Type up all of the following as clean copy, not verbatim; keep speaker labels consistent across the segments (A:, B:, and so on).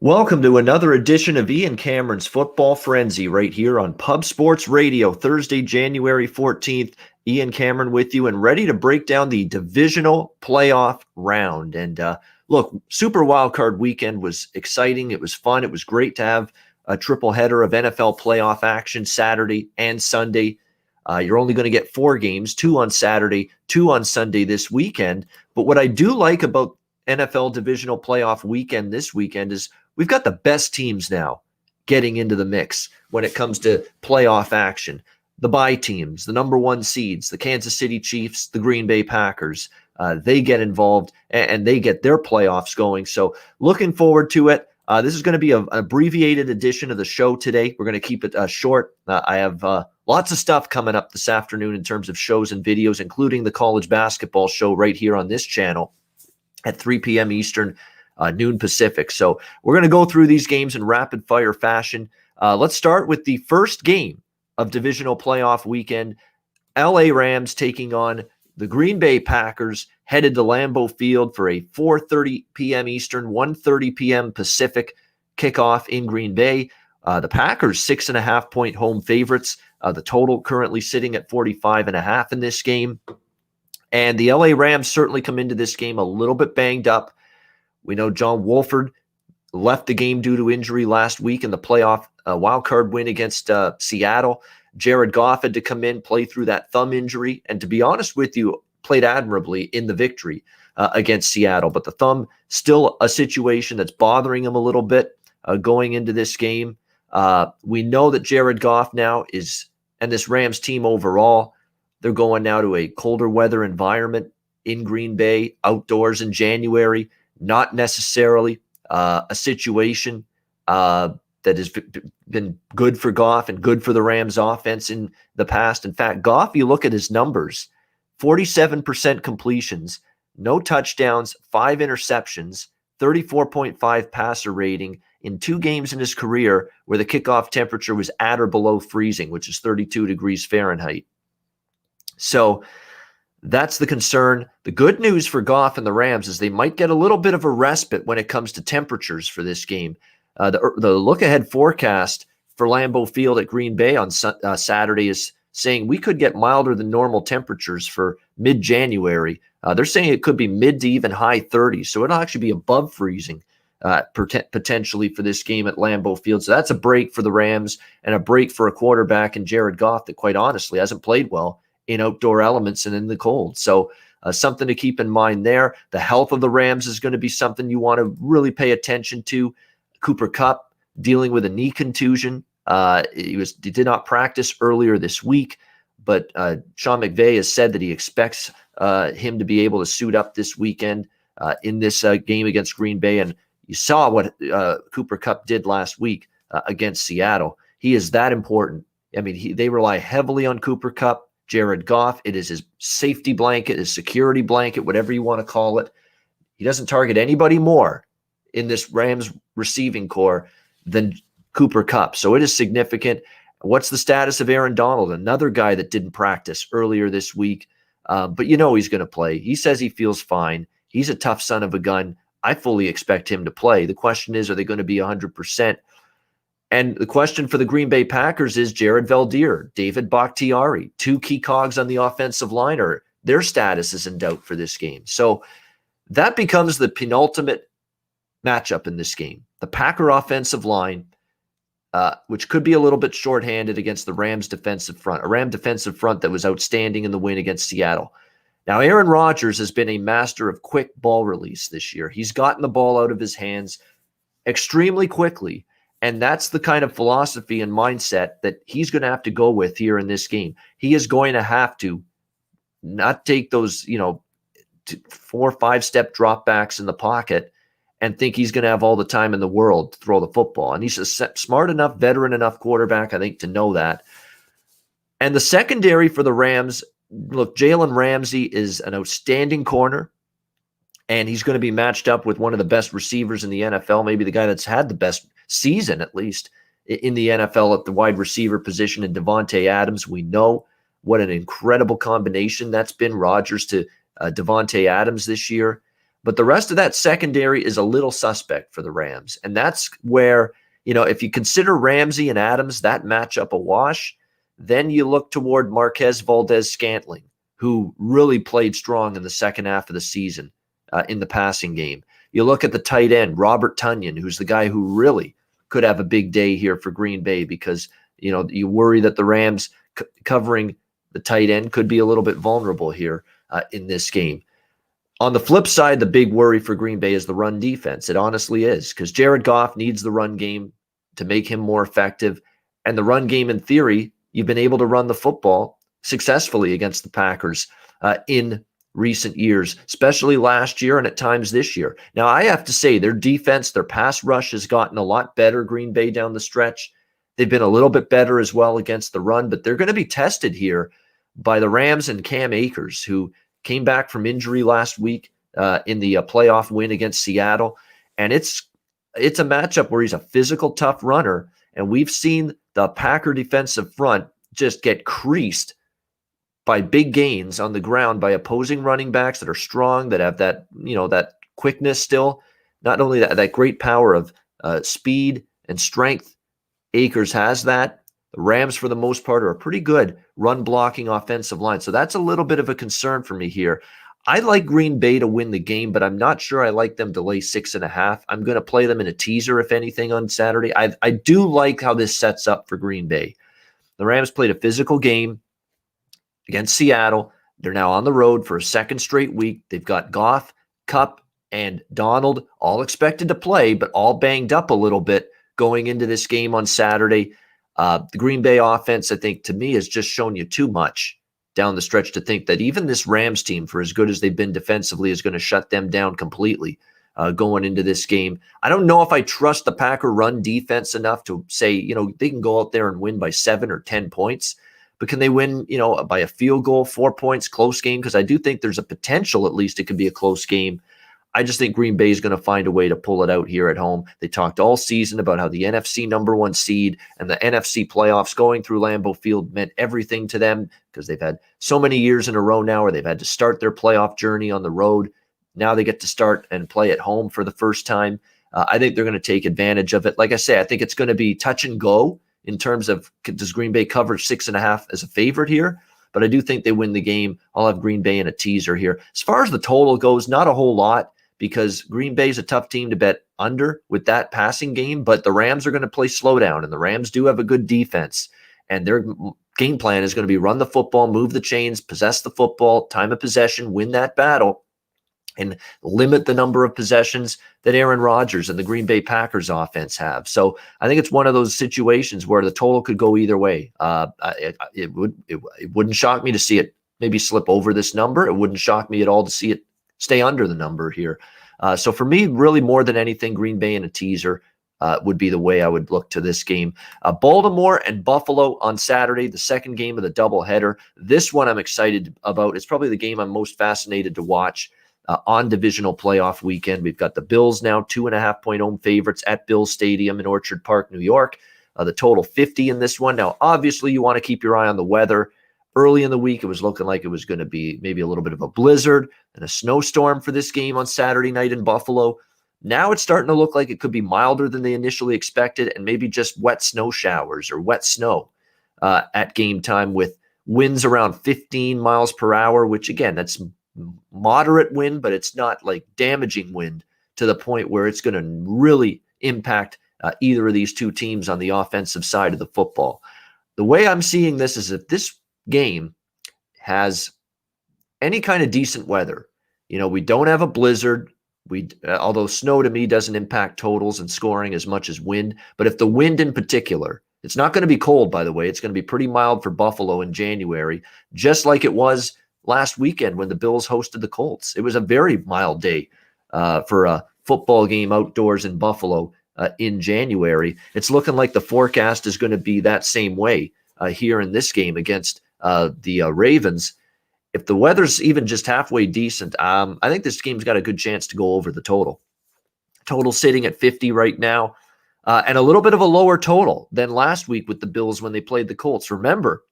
A: Welcome to another edition of Ian Cameron's Football Frenzy right here on Pub Sports Radio, Thursday, January 14th. Ian Cameron with you and ready to break down the divisional playoff round. And look, Super Wildcard Weekend was exciting. It was fun. It was great to have a triple header of NFL playoff action Saturday and Sunday. You're only going to get 4 games, 2 on Saturday, 2 on Sunday this weekend. But what I do like about NFL divisional playoff weekend this weekend is we've got the best teams now getting into the mix when it comes to playoff action. The bye teams, the number 1 seeds, the Kansas City Chiefs, the Green Bay Packers, they get involved and they get their playoffs going. So looking forward to it. This is going to be an abbreviated edition of the show today. We're going to keep it short. I have lots of stuff coming up this afternoon in terms of shows and videos, including the college basketball show right here on this channel at 3 p.m. Eastern, noon Pacific. So we're going to go through these games in rapid fire fashion. Let's start with the first game of divisional playoff weekend. LA Rams taking on the Green Bay Packers, headed to Lambeau Field for a 4:30 p.m. Eastern, 1:30 p.m. Pacific kickoff in Green Bay. The Packers 6.5-point home favorites. The total currently sitting at 45.5 in this game. And the LA Rams certainly come into this game a little bit banged up. We know John Wolford left the game due to injury last week in the playoff wildcard win against Seattle. Jared Goff had to come in, play through that thumb injury, and to be honest with you, played admirably in the victory against Seattle. But the thumb, still a situation that's bothering him a little bit going into this game. We know that Jared Goff now is, and this Rams team overall, they're going now to a colder weather environment in Green Bay, outdoors in January. Not necessarily a situation that has been good for Goff and good for the Rams offense in the past. In fact, Goff, you look at his numbers, 47% completions, no touchdowns, 5 interceptions, 34.5 passer rating in 2 games in his career where the kickoff temperature was at or below freezing, which is 32 degrees Fahrenheit. So that's the concern. The good news for Goff and the Rams is they might get a little bit of a respite when it comes to temperatures for this game. The look-ahead forecast for Lambeau Field at Green Bay on Saturday is saying we could get milder than normal temperatures for mid-January. They're saying it could be mid to even high 30s, so it'll actually be above freezing potentially for this game at Lambeau Field. So that's a break for the Rams and a break for a quarterback in Jared Goff that quite honestly hasn't played well in outdoor elements and in the cold. So something to keep in mind there. The health of the Rams is going to be something you want to really pay attention to. Cooper Kupp dealing with a knee contusion. He did not practice earlier this week, but Sean McVay has said that he expects him to be able to suit up this weekend in this game against Green Bay. And you saw what Cooper Kupp did last week against Seattle. He is that important. I mean, they rely heavily on Cooper Kupp. Jared Goff, it is his safety blanket, his security blanket, whatever you want to call it. He doesn't target anybody more in this Rams receiving core than Cooper Kupp. So it is significant. What's the status of Aaron Donald? Another guy that didn't practice earlier this week, but you know he's going to play. He says he feels fine. He's a tough son of a gun. I fully expect him to play. The question is, are they going to be 100%? And the question for the Green Bay Packers is Jared Veldheer, David Bakhtiari, 2 key cogs on the offensive line, or their status is in doubt for this game. So that becomes the penultimate matchup in this game. The Packer offensive line, which could be a little bit shorthanded against the Rams defensive front, a Ram defensive front that was outstanding in the win against Seattle. Now, Aaron Rodgers has been a master of quick ball release this year. He's gotten the ball out of his hands extremely quickly. And that's the kind of philosophy and mindset that he's going to have to go with here in this game. He is going to have to not take those, 4 or 5 step dropbacks in the pocket and think he's going to have all the time in the world to throw the football. And he's a smart enough, veteran enough quarterback, I think, to know that. And the secondary for the Rams, look, Jalen Ramsey is an outstanding corner. And he's going to be matched up with one of the best receivers in the NFL, maybe the guy that's had the best season, at least, in the NFL at the wide receiver position, in Davante Adams. We know what an incredible combination that's been, Rodgers to Davante Adams this year. But the rest of that secondary is a little suspect for the Rams. And that's where, if you consider Ramsey and Adams, that matchup a wash, then you look toward Marquez Valdez-Scantling, who really played strong in the second half of the season in the passing game. You look at the tight end, Robert Tonyan, who's the guy who really could have a big day here for Green Bay because, you worry that the Rams covering the tight end could be a little bit vulnerable here in this game. On the flip side, the big worry for Green Bay is the run defense. It honestly is, because Jared Goff needs the run game to make him more effective. And the run game, in theory, you've been able to run the football successfully against the Packers in recent years, especially last year and at times this year. Now, I have to say, their defense, their pass rush has gotten a lot better, Green Bay, down the stretch. They've been a little bit better as well against the run, but they're going to be tested here by the Rams and Cam Akers, who came back from injury last week in the playoff win against Seattle. And it's a matchup where he's a physical, tough runner. And we've seen the Packer defensive front just get creased by big gains on the ground by opposing running backs that are strong, that have that, that quickness still. Not only that great power of speed and strength. Akers has that. The Rams, for the most part, are a pretty good run-blocking offensive line. So that's a little bit of a concern for me here. I like Green Bay to win the game, but I'm not sure I like them to lay 6.5. I'm going to play them in a teaser, if anything, on Saturday. I do like how this sets up for Green Bay. The Rams played a physical game against Seattle. They're now on the road for a second straight week. They've got Goff, Kupp, and Donald all expected to play, but all banged up a little bit going into this game on Saturday. The Green Bay offense, I think, to me, has just shown you too much down the stretch to think that even this Rams team, for as good as they've been defensively, is going to shut them down completely going into this game. I don't know if I trust the Packer run defense enough to say, they can go out there and win by 7 or 10 points, but can they win, by a field goal, 4 points, close game? Because I do think there's a potential, at least it could be a close game. I just think Green Bay is going to find a way to pull it out here at home. They talked all season about how the NFC #1 seed and the NFC playoffs going through Lambeau Field meant everything to them because they've had so many years in a row now where they've had to start their playoff journey on the road. Now they get to start and play at home for the first time. I think they're going to take advantage of it. Like I say, I think it's going to be touch and go in terms of, does Green Bay cover 6.5 as a favorite here? But I do think they win the game. I'll have Green Bay in a teaser here. As far as the total goes, not a whole lot, because Green Bay is a tough team to bet under with that passing game, but the Rams are going to play slow down, and the Rams do have a good defense, and their game plan is going to be run the football, move the chains, possess the football, time of possession, win that battle, and limit the number of possessions that Aaron Rodgers and the Green Bay Packers offense have. So I think it's one of those situations where the total could go either way. It wouldn't shock me to see it maybe slip over this number. It wouldn't shock me at all to see it stay under the number here. So for me, really more than anything, Green Bay in a teaser would be the way I would look to this game. Baltimore and Buffalo on Saturday, the second game of the doubleheader. This one I'm excited about. It's probably the game I'm most fascinated to watch on divisional playoff weekend. We've got the Bills now 2.5-point home favorites at Bills Stadium in Orchard Park, New York. The total 50 in this one. Now, obviously, you want to keep your eye on the weather. Early in the week, it was looking like it was going to be maybe a little bit of a blizzard and a snowstorm for this game on Saturday night in Buffalo. Now it's starting to look like it could be milder than they initially expected, and maybe just wet snow showers or wet snow at game time, with winds around 15 miles per hour, which, again, that's moderate wind, but it's not like damaging wind to the point where it's going to really impact either of these two teams on the offensive side of the football. The way I'm seeing this is, if this game has any kind of decent weather, we don't have a blizzard. Although snow to me doesn't impact totals and scoring as much as wind, but if the wind in particular, it's not going to be cold, by the way. It's going to be pretty mild for Buffalo in January, just like it was last weekend when the Bills hosted the Colts. It was a very mild day for a football game outdoors in Buffalo in January. It's looking like the forecast is going to be that same way here in this game against the Ravens. If the weather's even just halfway decent, I think this game's got a good chance to go over the total. Total sitting at 50 right now, and a little bit of a lower total than last week with the Bills when they played the Colts. Remember,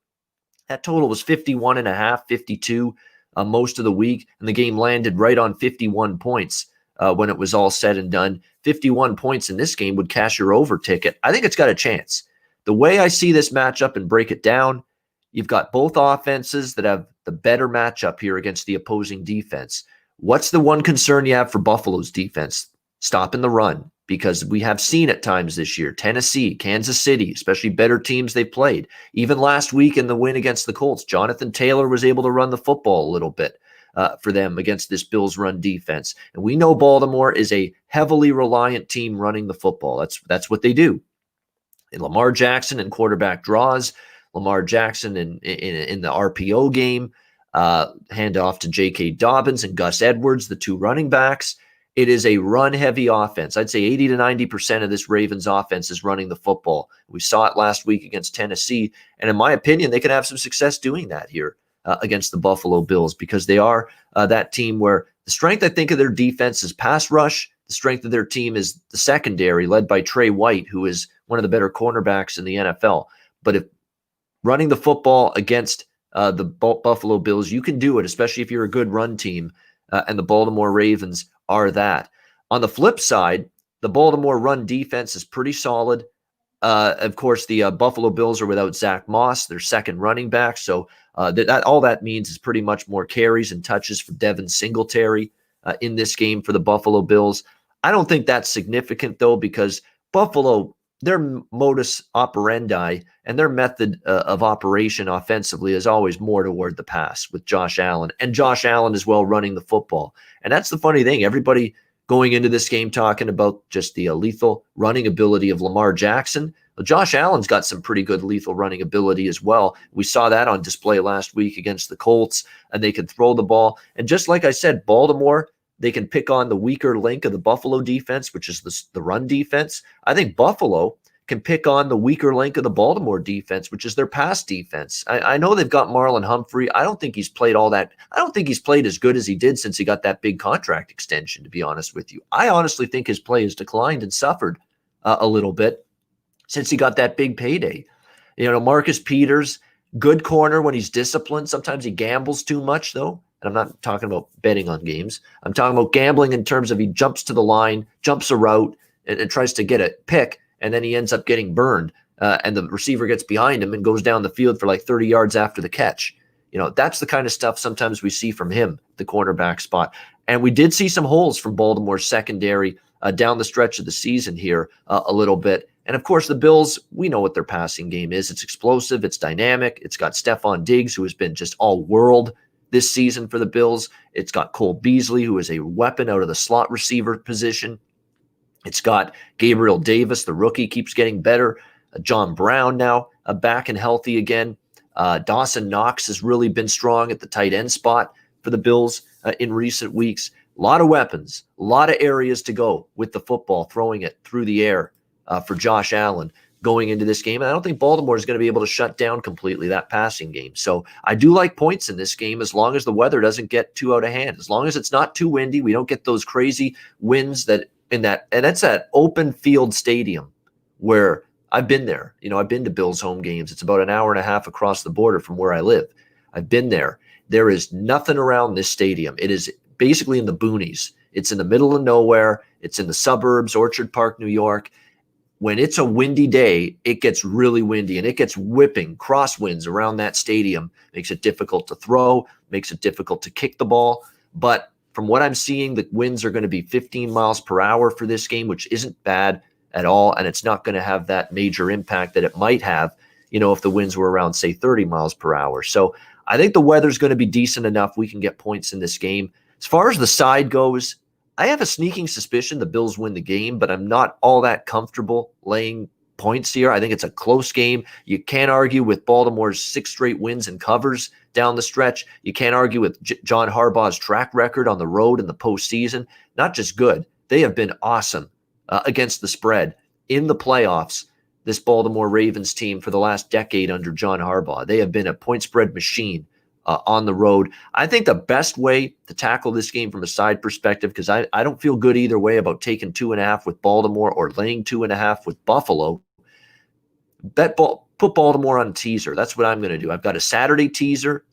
A: that total was 51.5, 52 most of the week, and the game landed right on 51 points when it was all said and done. 51 points in this game would cash your over ticket. I think it's got a chance. The way I see this matchup and break it down, you've got both offenses that have the better matchup here against the opposing defense. What's the one concern you have for Buffalo's defense? Stopping the run, because we have seen at times this year, Tennessee, Kansas City, especially better teams they've played. Even last week in the win against the Colts, Jonathan Taylor was able to run the football a little bit for them against this Bills run defense. And we know Baltimore is a heavily reliant team running the football. That's what they do. And Lamar Jackson in quarterback draws, Lamar Jackson in the RPO game, hand off to J.K. Dobbins and Gus Edwards, the two running backs. It is a run-heavy offense. I'd say 80 to 90% of this Ravens offense is running the football. We saw it last week against Tennessee, and in my opinion, they could have some success doing that here against the Buffalo Bills, because they are that team where the strength, I think, of their defense is pass rush. The strength of their team is the secondary, led by Trey White, who is one of the better cornerbacks in the NFL. But if running the football against the Buffalo Bills, you can do it, especially if you're a good run team, and the Baltimore Ravens are that. On the flip side, the Baltimore run defense is pretty solid. Of course, the Buffalo Bills are without Zach Moss, their second running back. So that all that means is pretty much more carries and touches for Devin Singletary in this game for the Buffalo Bills. I don't think that's significant, though, because Buffalo, their modus operandi and their method of operation offensively is always more toward the pass with Josh Allen. And Josh Allen as well running the football. And that's the funny thing. Everybody going into this game talking about just the lethal running ability of Lamar Jackson. Well, Josh Allen's got some pretty good lethal running ability as well. We saw that on display last week against the Colts, and they can throw the ball. And just like I said, Baltimore, they can pick on the weaker link of the Buffalo defense, which is the run defense. I think Buffalo can pick on the weaker link of the Baltimore defense, which is their pass defense. I know they've got Marlon Humphrey. I don't think he's played all that. I don't think he's played as good as he did since he got that big contract extension, to be honest with you. I honestly think his play has declined and suffered a little bit since he got that big payday. You know, Marcus Peters, good corner when he's disciplined. Sometimes he gambles too much, though. And I'm not talking about betting on games. I'm talking about gambling in terms of he jumps to the line, jumps a route, and tries to get a pick, and then he ends up getting burned, and the receiver gets behind him and goes down the field for like 30 yards after the catch. You know, that's the kind of stuff sometimes we see from him, the cornerback spot. And we did see some holes from Baltimore's secondary down the stretch of the season here a little bit. And, of course, the Bills, we know what their passing game is. It's explosive. It's dynamic. It's got Stephon Diggs, who has been just all-world this season for the Bills. It's got Cole Beasley, who is a weapon out of the slot receiver position. It's got Gabriel Davis, the rookie, keeps getting better. John Brown now back and healthy again. Dawson Knox has really been strong at the tight end spot for the Bills in recent weeks. A lot of weapons, a lot of areas to go with the football, throwing it through the air for Josh Allen going into this game. And I don't think Baltimore is going to be able to shut down completely that passing game. So I do like points in this game as long as the weather doesn't get too out of hand. As long as it's not too windy, we don't get those crazy winds and that's that open field stadium where I've been there. You know, I've been to Bills home games. It's about an hour and a half across the border from where I live. I've been there. There is nothing around this stadium. It is basically in the boonies. It's in the middle of nowhere. It's in the suburbs, Orchard Park, New York. When it's a windy day, it gets really windy and it gets whipping crosswinds around that stadium. Makes it difficult to throw, makes it difficult to kick the ball. But from what I'm seeing, the winds are going to be 15 miles per hour for this game, which isn't bad at all. And it's not going to have that major impact that it might have, you know, if the winds were around, say, 30 miles per hour. So I think the weather's going to be decent enough. We can get points in this game. As far as the side goes, I have a sneaking suspicion the Bills win the game, but I'm not all that comfortable laying points here. I think it's a close game. You can't argue with Baltimore's 6 straight wins and covers down the stretch. You can't argue with John Harbaugh's track record on the road in the postseason. Not just good. They have been awesome against the spread in the playoffs, this Baltimore Ravens team for the last decade under John Harbaugh. They have been a point spread machine on the road. I think the best way to tackle this game from a side perspective, because I don't feel good either way about taking 2.5 with Baltimore or laying 2.5 with Buffalo, put Baltimore on a teaser. That's what I'm going to do. I've got a Saturday teaser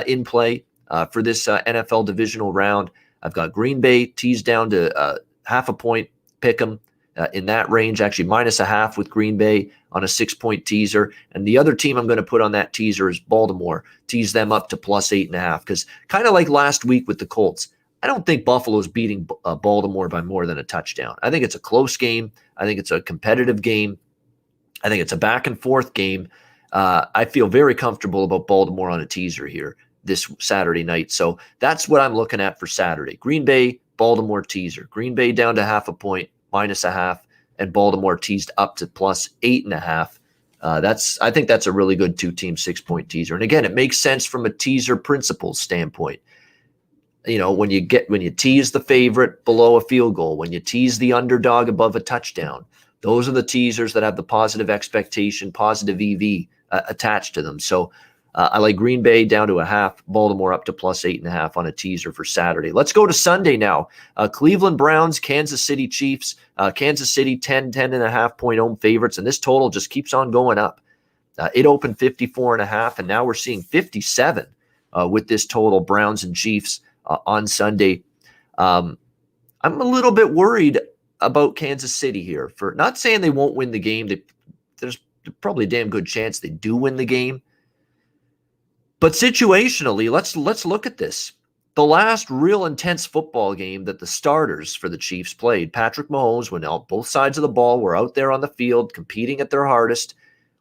A: in play for this NFL divisional round. I've got Green Bay teased down to half a point, pick 'em in that range, actually minus a half with Green Bay on a 6-point teaser. And the other team I'm going to put on that teaser is Baltimore. Tease them up to plus 8.5, because kind of like last week with the Colts, I don't think Buffalo's beating Baltimore by more than a touchdown. I think it's a close game. I think it's a competitive game. I think it's a back and forth game. I feel very comfortable about Baltimore on a teaser here this Saturday night. So that's what I'm looking at for Saturday. Green Bay, Baltimore teaser. Green Bay down to half a point, minus a half, and Baltimore teased up to plus 8.5. I think that's a really good 2-team 6-point teaser. And again, it makes sense from a teaser principles standpoint. When you tease the favorite below a field goal, when you tease the underdog above a touchdown, those are the teasers that have the positive expectation, positive EV attached to them. So I like Green Bay down to a half, Baltimore up to plus 8.5 on a teaser for Saturday. Let's go to Sunday now. Cleveland Browns, Kansas City Chiefs. Kansas City 10.5 point home favorites, and this total just keeps on going up. It opened 54.5, and now we're seeing 57 with this total, Browns and Chiefs on Sunday. I'm a little bit worried about Kansas City here. For not saying they won't win the game. There's probably a damn good chance they do win the game. But situationally, let's look at this. The last real intense football game that the starters for the Chiefs played, Patrick Mahomes, when both sides of the ball were out there on the field competing at their hardest,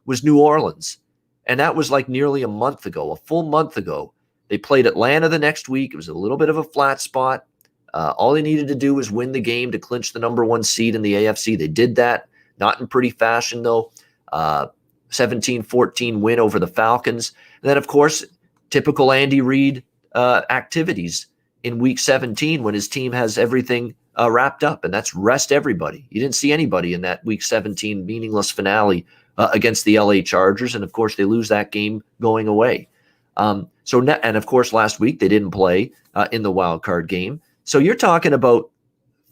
A: was New Orleans. And that was like nearly a month ago, a full month ago. They played Atlanta the next week. It was a little bit of a flat spot. All they needed to do was win the game to clinch the number 1 seed in the AFC. They did that, not in pretty fashion, though. 17-14 win over the Falcons. And then, of course, typical Andy Reid activities in Week 17 when his team has everything wrapped up, and that's rest everybody. You didn't see anybody in that Week 17 meaningless finale against the LA Chargers, and, of course, they lose that game going away. And, of course, last week they didn't play in the wild card game. So you're talking about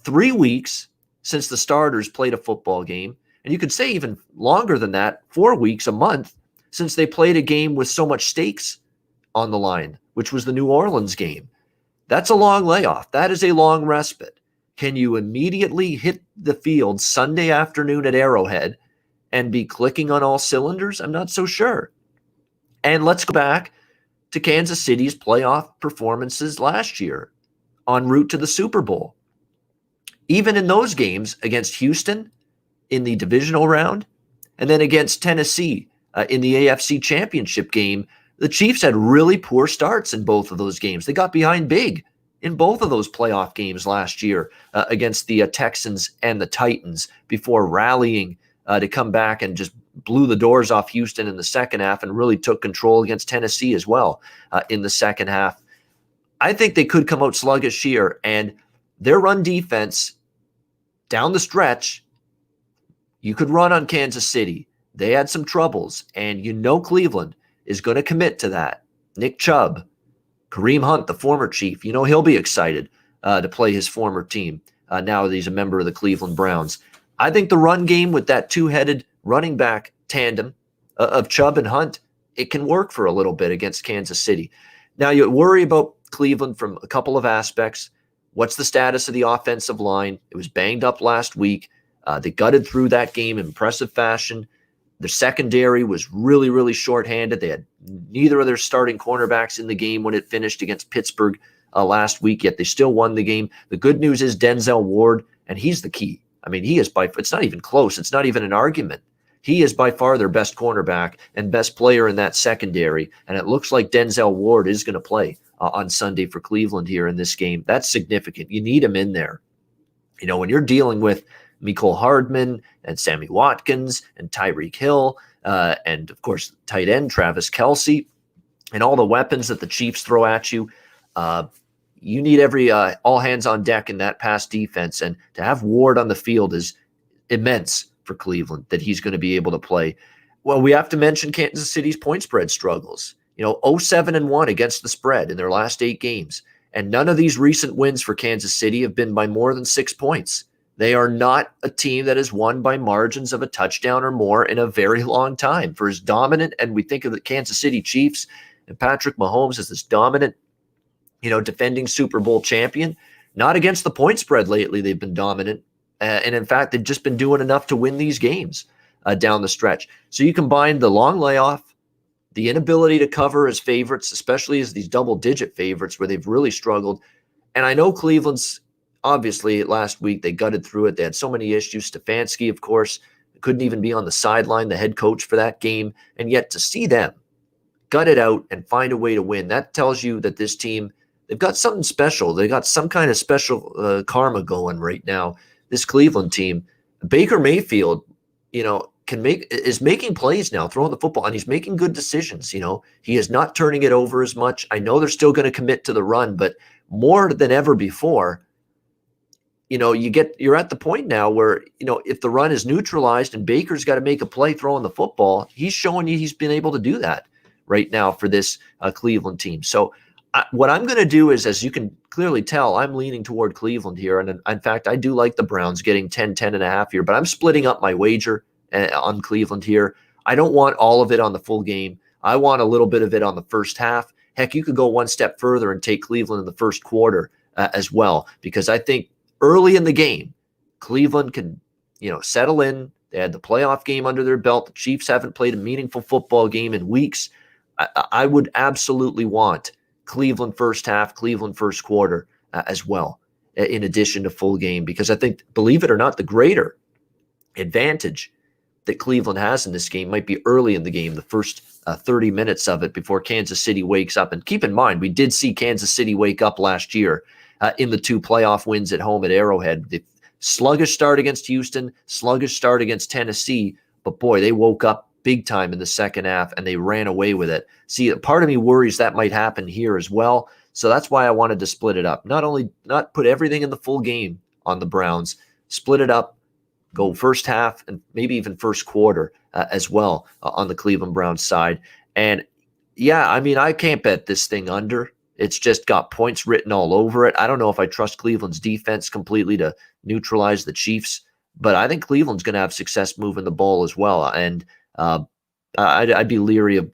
A: 3 weeks since the starters played a football game. And you could say even longer than that, 4 weeks, a month, since they played a game with so much stakes on the line, which was the New Orleans game. That's a long layoff. That is a long respite. Can you immediately hit the field Sunday afternoon at Arrowhead and be clicking on all cylinders? I'm not so sure. And let's go back to Kansas City's playoff performances last year en route to the Super Bowl. Even in those games against Houston in the divisional round, and then against Tennessee in the AFC Championship game, the Chiefs had really poor starts in both of those games. They got behind big in both of those playoff games last year against the Texans and the Titans before rallying to come back and just blew the doors off Houston in the second half and really took control against Tennessee as well in the second half. I think they could come out sluggish here, and their run defense down the stretch, you could run on Kansas City. They had some troubles, and Cleveland is going to commit to that. Nick Chubb, Kareem Hunt, the former Chief, he'll be excited to play his former team now that he's a member of the Cleveland Browns. I think the run game with that two-headed running back tandem of Chubb and Hunt, it can work for a little bit against Kansas City. Now, you worry about Cleveland from a couple of aspects. What's the status of the offensive line? It was banged up last week. They gutted through that game in impressive fashion. Their secondary was really, really shorthanded. They had neither of their starting cornerbacks in the game when it finished against Pittsburgh last week, yet they still won the game. The good news is Denzel Ward, and he's the key. I mean, it's not even close. It's not even an argument. He is by far their best cornerback and best player in that secondary, and it looks like Denzel Ward is going to play on Sunday for Cleveland here in this game. That's significant. You need him in there. When you're dealing with Mecole Hardman and Sammy Watkins and Tyreek Hill and, of course, tight end Travis Kelce and all the weapons that the Chiefs throw at you, you need every all hands on deck in that pass defense. And to have Ward on the field is immense for Cleveland, that he's going to be able to play. Well, we have to mention Kansas City's point spread struggles. 0-7-1 against the spread in their last 8 games. And none of these recent wins for Kansas City have been by more than 6 points. They are not a team that has won by margins of a touchdown or more in a very long time. For as dominant, and we think of the Kansas City Chiefs and Patrick Mahomes as this dominant defending Super Bowl champion. Not against the point spread lately. They've been dominant. And in fact, they've just been doing enough to win these games down the stretch. So you combine the long layoff, the inability to cover as favorites, especially as these double-digit favorites where they've really struggled. And I know Cleveland's, obviously, last week they gutted through it. They had so many issues. Stefanski, of course, couldn't even be on the sideline, the head coach for that game. And yet to see them gut it out and find a way to win, that tells you that this team, they've got something special. They got some kind of special karma going right now. This Cleveland team, Baker Mayfield, is making plays now, throwing the football, and he's making good decisions. He is not turning it over as much. I know they're still going to commit to the run, but more than ever before, you're at the point now where, if the run is neutralized and Baker's got to make a play throwing the football, he's showing you he's been able to do that right now for this Cleveland team. So what I'm going to do is, as you can clearly tell, I'm leaning toward Cleveland here. And in fact, I do like the Browns getting 10-10.5 here, but I'm splitting up my wager on Cleveland here. I don't want all of it on the full game. I want a little bit of it on the first half. Heck, you could go one step further and take Cleveland in the first quarter as well, because I think early in the game, Cleveland can, settle in. They had the playoff game under their belt. The Chiefs haven't played a meaningful football game in weeks. I would absolutely want Cleveland first half, Cleveland first quarter as well, in addition to full game, because I think, believe it or not, the greater advantage that Cleveland has in this game might be early in the game, the first 30 minutes of it before Kansas City wakes up. And keep in mind, we did see Kansas City wake up last year in the 2 playoff wins at home at Arrowhead. The sluggish start against Houston, sluggish start against Tennessee, but boy, they woke up big time in the second half and they ran away with it. See, part of me worries that might happen here as well. So that's why I wanted to split it up. Not put everything in the full game on the Browns, split it up, go first half and maybe even first quarter as well on the Cleveland Browns side. And yeah, I can't bet this thing under. It's just got points written all over it. I don't know if I trust Cleveland's defense completely to neutralize the Chiefs, but I think Cleveland's going to have success moving the ball as well. And I'd be leery of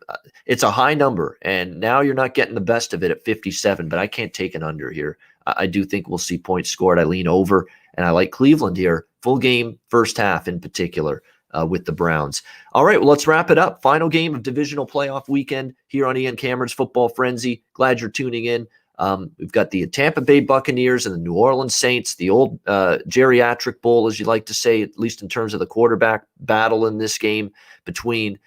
A: it's a high number, and now you're not getting the best of it at 57, but I can't take an under here. I do think we'll see points scored. I lean over, and I like Cleveland here. Full game, first half in particular with the Browns. All right, well, let's wrap it up. Final game of divisional playoff weekend here on Ian Cameron's Football Frenzy. Glad you're tuning in. We've got the Tampa Bay Buccaneers and the New Orleans Saints, the old geriatric bowl, as you like to say, at least in terms of the quarterback battle in this game between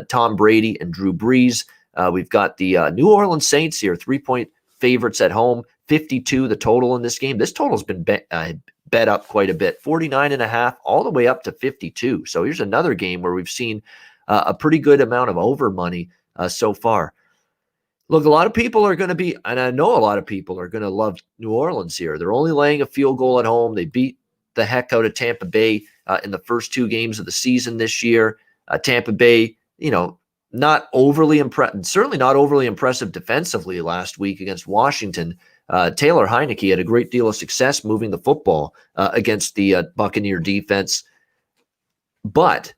A: Tom Brady and Drew Brees. We've got the New Orleans Saints here, 3-point favorites at home, 52 the total in this game. This total's been bet up quite a bit, 49.5 all the way up to 52. So here's another game where we've seen a pretty good amount of over money so far. Look, a lot of people are going to be, and I know a lot of people are going to love New Orleans here. They're only laying a field goal at home. They beat the heck out of Tampa Bay in the first 2 games of the season this year. Tampa Bay, not overly impressive, certainly not overly impressive defensively last week against Washington. Taylor Heineke had a great deal of success moving the football against the Buccaneer defense. But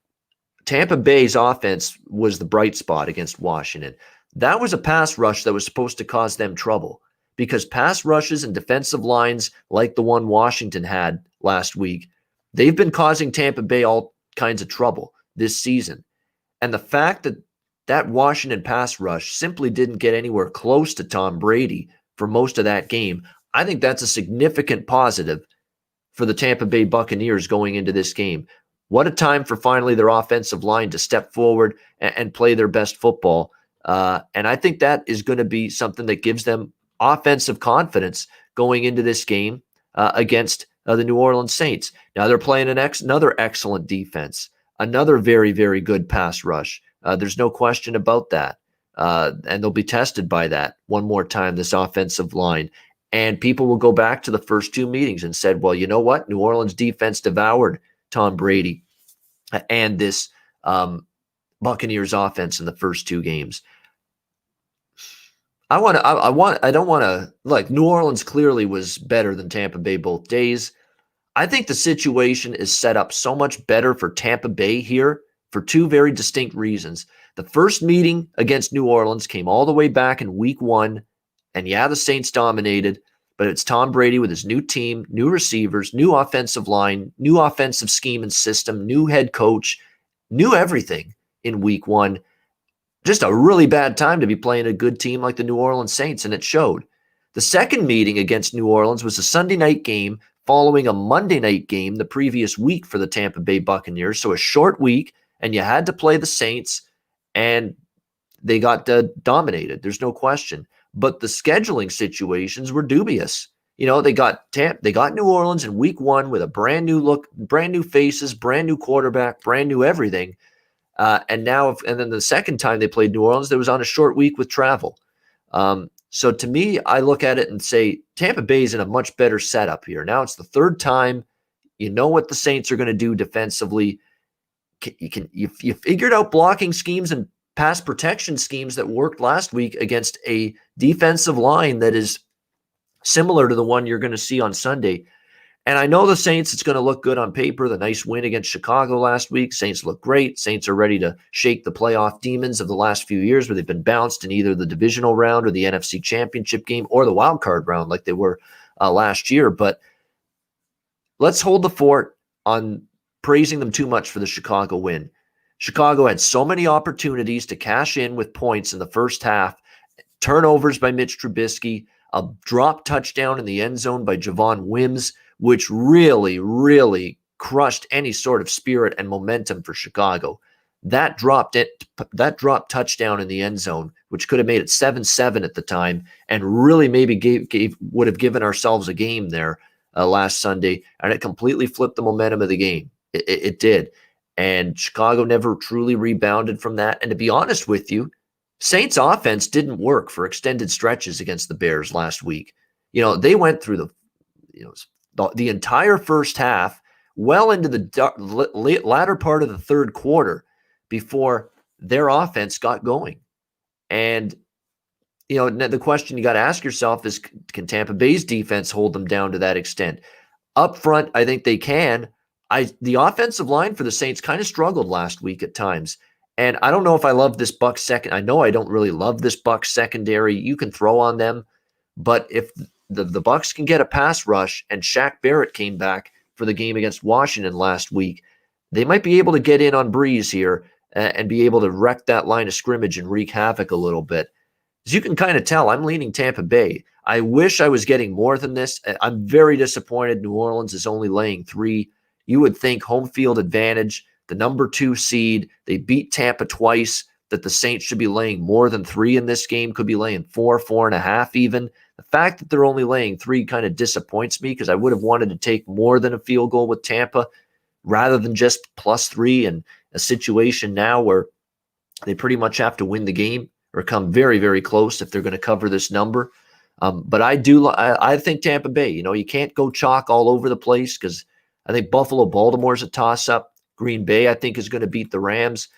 A: Tampa Bay's offense was the bright spot against Washington. That was a pass rush that was supposed to cause them trouble, because pass rushes and defensive lines like the one Washington had last week, they've been causing Tampa Bay all kinds of trouble this season. And the fact that Washington pass rush simply didn't get anywhere close to Tom Brady for most of that game, I think that's a significant positive for the Tampa Bay Buccaneers going into this game. What a time for finally their offensive line to step forward and play their best football. And I think that is going to be something that gives them offensive confidence going into this game against the New Orleans Saints. Now they're playing another excellent defense, another very, very good pass rush. There's no question about that. And they'll be tested by that one more time, this offensive line. And people will go back to the first 2 meetings and said, well, you know what? New Orleans defense devoured Tom Brady and this Buccaneers offense in the first 2 games. New Orleans clearly was better than Tampa Bay both days. I think the situation is set up so much better for Tampa Bay here for 2 very distinct reasons. The first meeting against New Orleans came all the way back in week 1 And yeah, the Saints dominated, but it's Tom Brady with his new team, new receivers, new offensive line, new offensive scheme and system, new head coach, new everything in week one. Just a really bad time to be playing a good team like the New Orleans Saints, and it showed. The second meeting against New Orleans was a Sunday night game following a Monday night game the previous week for the Tampa Bay Buccaneers. So a short week, and you had to play the Saints, and they got dominated. There's no question. But the scheduling situations were dubious. They got New Orleans in week one with a brand new look, brand new faces, brand new quarterback, brand new everything. And then the second time they played New Orleans, they was on a short week with travel. So to me, I look at it and say Tampa Bay is in a much better setup here. Now it's the third time. You know what the Saints are going to do defensively. You figured out blocking schemes and pass protection schemes that worked last week against a defensive line that is similar to the one you're going to see on Sunday. And I know the Saints, it's going to look good on paper. The nice win against Chicago last week. Saints look great. Saints are ready to shake the playoff demons of the last few years where they've been bounced in either the divisional round or the NFC Championship game or the wild card round like they were last year. But let's hold the fort on praising them too much for the Chicago win. Chicago had so many opportunities to cash in with points in the first half. Turnovers by Mitch Trubisky, a drop touchdown in the end zone by Javon Wims, which really, really crushed any sort of spirit and momentum for Chicago. That drop touchdown in the end zone, which could have made it 7-7 at the time, and really maybe would have given ourselves a game there last Sunday, and it completely flipped the momentum of the game. It did. And Chicago never truly rebounded from that. And to be honest with you, Saints offense didn't work for extended stretches against the Bears last week. They went through the entire first half, well into the latter part of the third quarter before their offense got going. And, the question you got to ask yourself is, can Tampa Bay's defense hold them down to that extent? Up front, I think they can. The offensive line for the Saints kind of struggled last week at times. And I don't know if I love this Bucs second. I know I don't really love this Bucs secondary. You can throw on them. But if the Bucs can get a pass rush, and Shaq Barrett came back for the game against Washington last week, they might be able to get in on Breeze here and be able to wreck that line of scrimmage and wreak havoc a little bit. As you can kind of tell, I'm leaning Tampa Bay. I wish I was getting more than this. I'm very disappointed New Orleans is only laying 3. You would think home field advantage, the number 2 seed, they beat Tampa twice, that the Saints should be laying more than 3 in this game, could be laying 4, 4.5 even. The fact that they're only laying 3 kind of disappoints me because I would have wanted to take more than a field goal with Tampa rather than just +3 in a situation now where they pretty much have to win the game or come very, very close if they're going to cover this number. But I think Tampa Bay, you can't go chalk all over the place because I think Baltimore's a toss-up. Green Bay, I think, is going to beat the Rams.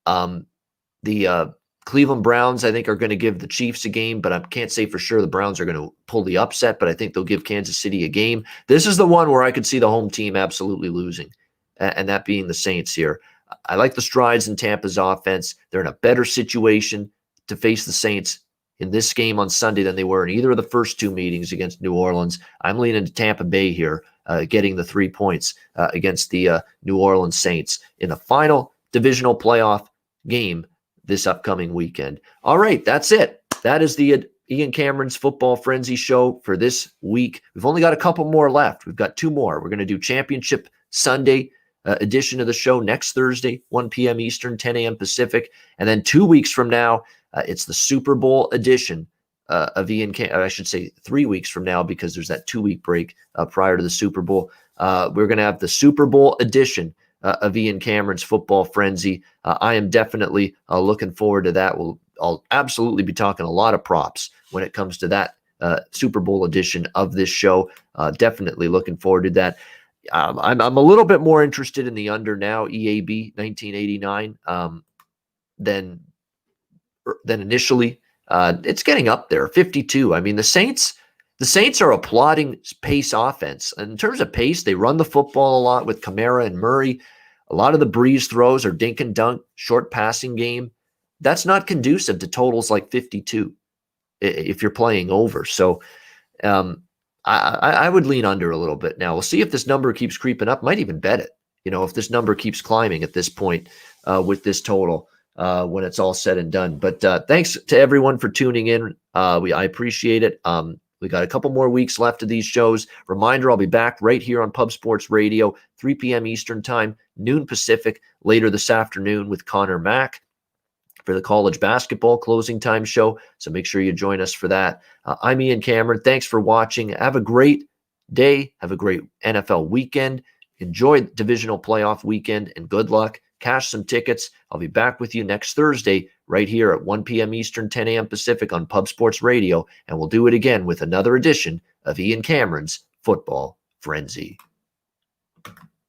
A: The Cleveland Browns, I think, are going to give the Chiefs a game, but I can't say for sure the Browns are going to pull the upset, but I think they'll give Kansas City a game. This is the one where I could see the home team absolutely losing, and that being the Saints here. I like the strides in Tampa's offense. They're in a better situation to face the Saints in this game on Sunday than they were in either of the first 2 meetings against New Orleans. I'm leaning to Tampa Bay here, getting the 3 points against the New Orleans Saints in the final divisional playoff game this upcoming weekend. All right, that's it. That is the Ian Cameron's Football Frenzy show for this week. We've only got a couple more left. We've got 2 more. We're going to do Championship Sunday edition of the show next Thursday, 1 p.m. Eastern, 10 a.m. Pacific. And then 2 weeks from now, it's the Super Bowl edition of Ian Cameron. I should say 3 weeks from now because there's that 2-week break prior to the Super Bowl. We're going to have the Super Bowl edition of Ian Cameron's Football Frenzy. I am definitely looking forward to that. I'll absolutely be talking a lot of props when it comes to that Super Bowl edition of this show. Definitely looking forward to that. I'm a little bit more interested in the under now, EAB 1989, than initially. It's getting up there, 52. I mean, the Saints are a plodding pace offense. And in terms of pace, they run the football a lot with Kamara and Murray. A lot of the breeze throws are dink and dunk, short passing game. That's not conducive to totals like 52. if you're playing over. So I would lean under a little bit. Now we'll see if this number keeps creeping up. Might even bet it. If this number keeps climbing at this point with this total when it's all said and done. But thanks to everyone for tuning in. I appreciate it. We got a couple more weeks left of these shows. Reminder, I'll be back right here on Pub Sports Radio, 3 p.m. Eastern Time, noon Pacific, later this afternoon with Connor Mack for the college basketball closing time show. So make sure you join us for that. I'm Ian Cameron. Thanks for watching. Have a great day. Have a great NFL weekend. Enjoy the divisional playoff weekend, and good luck. Cash some tickets. I'll be back with you next Thursday right here at 1 p.m. Eastern, 10 a.m. Pacific on Pub Sports Radio, and we'll do it again with another edition of Ian Cameron's Football Frenzy.